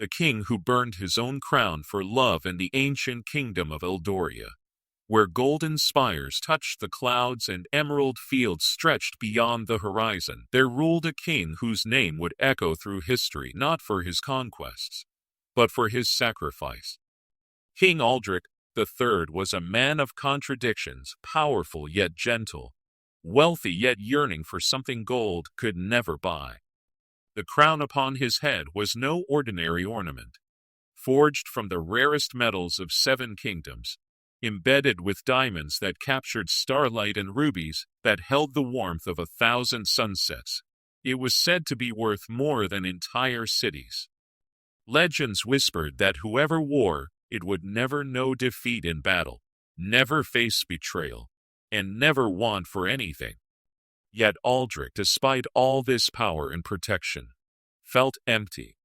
the king who burned his own crown for love in the ancient kingdom of Eldoria, where golden spires touched the clouds and emerald fields stretched beyond the horizon. There ruled a king whose name would echo through history not for his conquests, but for his sacrifice. King Aldrich III was a man of contradictions, powerful yet gentle, wealthy yet yearning for something gold could never buy. The crown upon his head was no ordinary ornament, forged from the rarest metals of 7 kingdoms, embedded with diamonds that captured starlight and rubies that held the warmth of 1,000 sunsets. It was said to be worth more than entire cities. Legends whispered that whoever wore it would never know defeat in battle, never face betrayal, and never want for anything. Yet Aldrich, despite all this power and protection, felt empty.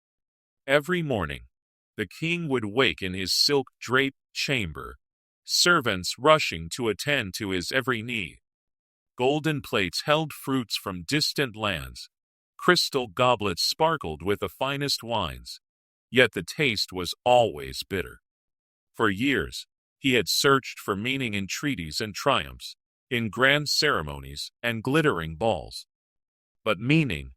Every morning, the king would wake in his silk-draped chamber, servants rushing to attend to his every need. Golden plates held fruits from distant lands, crystal goblets sparkled with the finest wines, yet the taste was always bitter. For years, he had searched for meaning in treaties and triumphs, in grand ceremonies and glittering balls. But meaning,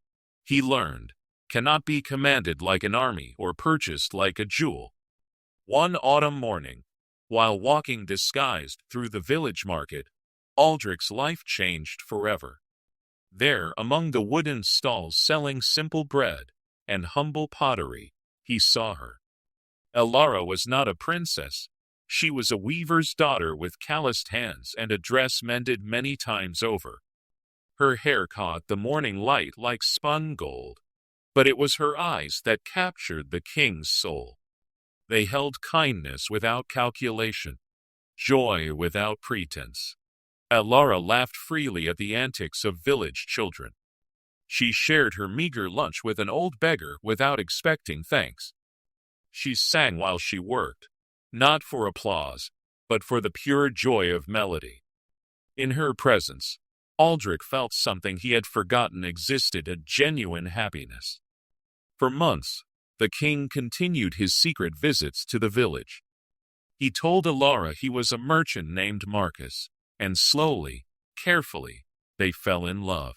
he learned, cannot be commanded like an army or purchased like a jewel. One autumn morning, while walking disguised through the village market, Aldrich's life changed forever. There, among the wooden stalls selling simple bread and humble pottery, he saw her. Elara was not a princess. She was a weaver's daughter with calloused hands and a dress mended many times over. Her hair caught the morning light like spun gold, but it was her eyes that captured the king's soul. They held kindness without calculation, joy without pretense. Elara laughed freely at the antics of village children. She shared her meager lunch with an old beggar without expecting thanks. She sang while she worked, not for applause, but for the pure joy of melody. In her presence, Aldrich felt something he had forgotten existed, a genuine happiness. For months, the king continued his secret visits to the village. He told Elara he was a merchant named Marcus, and slowly, carefully, they fell in love.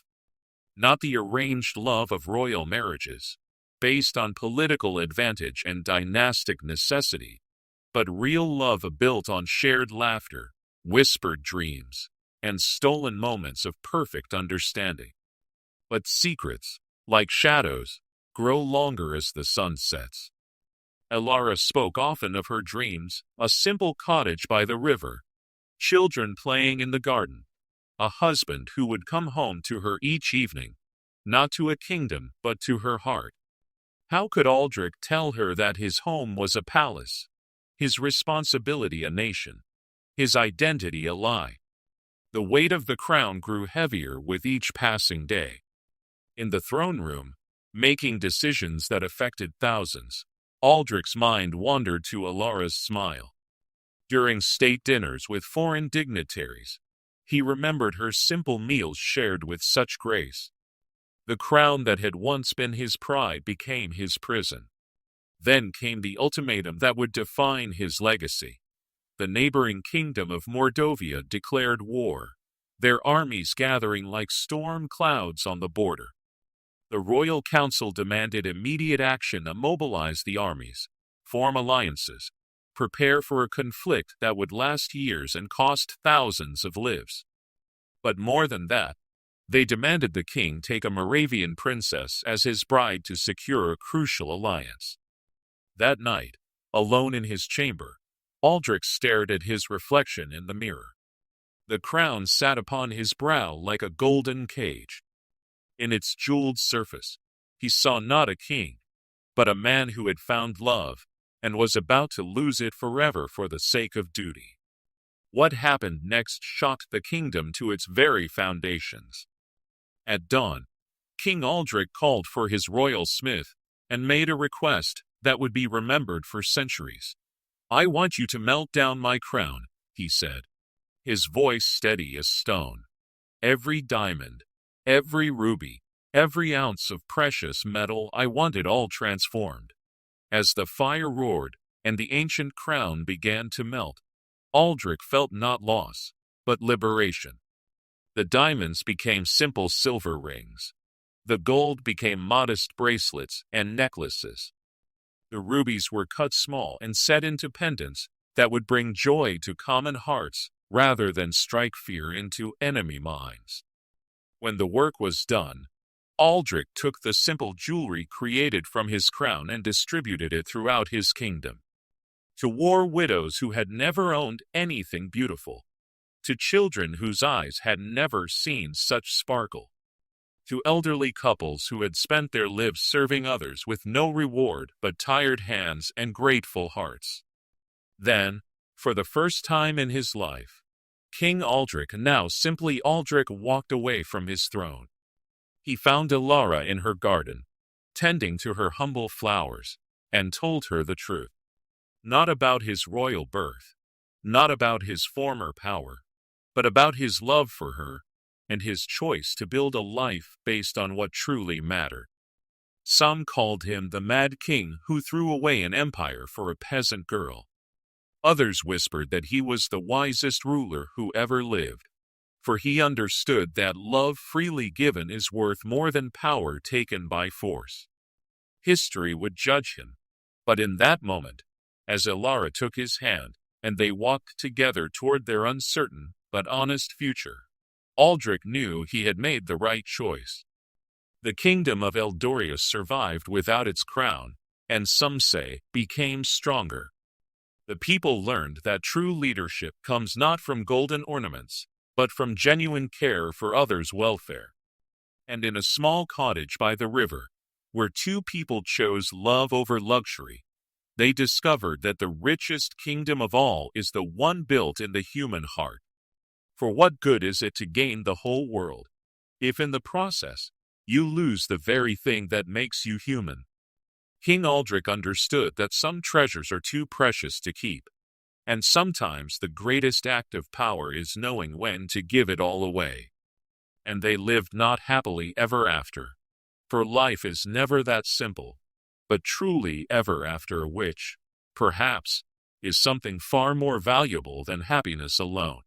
Not the arranged love of royal marriages, based on political advantage and dynastic necessity, but real love built on shared laughter, whispered dreams, and stolen moments of perfect understanding. But secrets, like shadows, grow longer as the sun sets. Elara spoke often of her dreams, a simple cottage by the river, children playing in the garden, a husband who would come home to her each evening, not to a kingdom but to her heart. How could Aldrich tell her that his home was a palace, his responsibility a nation, his identity a lie? The weight of the crown grew heavier with each passing day. In the throne room, making decisions that affected thousands, Aldrich's mind wandered to Elara's smile. During state dinners with foreign dignitaries, he remembered her simple meals shared with such grace. The crown that had once been his pride became his prison. Then came the ultimatum that would define his legacy. The neighboring kingdom of Mordovia declared war, their armies gathering like storm clouds on the border. The royal council demanded immediate action to mobilize the armies, form alliances, prepare for a conflict that would last years and cost thousands of lives. But more than that, they demanded the king take a Moravian princess as his bride to secure a crucial alliance. That night, alone in his chamber, Aldrich stared at his reflection in the mirror. The crown sat upon his brow like a golden cage. In its jeweled surface, he saw not a king, but a man who had found love and was about to lose it forever for the sake of duty. What happened next shocked the kingdom to its very foundations. At dawn, King Aldrich called for his royal smith and made a request that would be remembered for centuries. "I want you to melt down my crown," he said, his voice steady as stone. "Every diamond, every ruby, every ounce of precious metal, I want it all transformed. As the fire roared, and the ancient crown began to melt, Aldrich felt not loss, but liberation. The diamonds became simple silver rings. The gold became modest bracelets and necklaces. The rubies were cut small and set into pendants that would bring joy to common hearts rather than strike fear into enemy minds. When the work was done, Aldrich took the simple jewelry created from his crown and distributed it throughout his kingdom. To war widows who had never owned anything beautiful, to children whose eyes had never seen such sparkle, to elderly couples who had spent their lives serving others with no reward but tired hands and grateful hearts. Then, for the first time in his life, King Aldrich, now simply Aldrich, walked away from his throne. He found Alara in her garden, tending to her humble flowers, and told her the truth. Not about his royal birth, not about his former power, but about his love for her and his choice to build a life based on what truly mattered. Some called him the mad king who threw away an empire for a peasant girl. Others whispered that he was the wisest ruler who ever lived, for he understood that love freely given is worth more than power taken by force. History would judge him, but in that moment, as Alara took his hand, and they walked together toward their uncertain but honest future, Aldrich knew he had made the right choice. The kingdom of Eldoria survived without its crown, and some say, became stronger. The people learned that true leadership comes not from golden ornaments, but from genuine care for others' welfare. And in a small cottage by the river, where two people chose love over luxury, they discovered that the richest kingdom of all is the one built in the human heart. For what good is it to gain the whole world, if in the process you lose the very thing that makes you human? King Aldrich understood that some treasures are too precious to keep, and sometimes the greatest act of power is knowing when to give it all away. And they lived not happily ever after, for life is never that simple, but truly ever after, which, perhaps, is something far more valuable than happiness alone.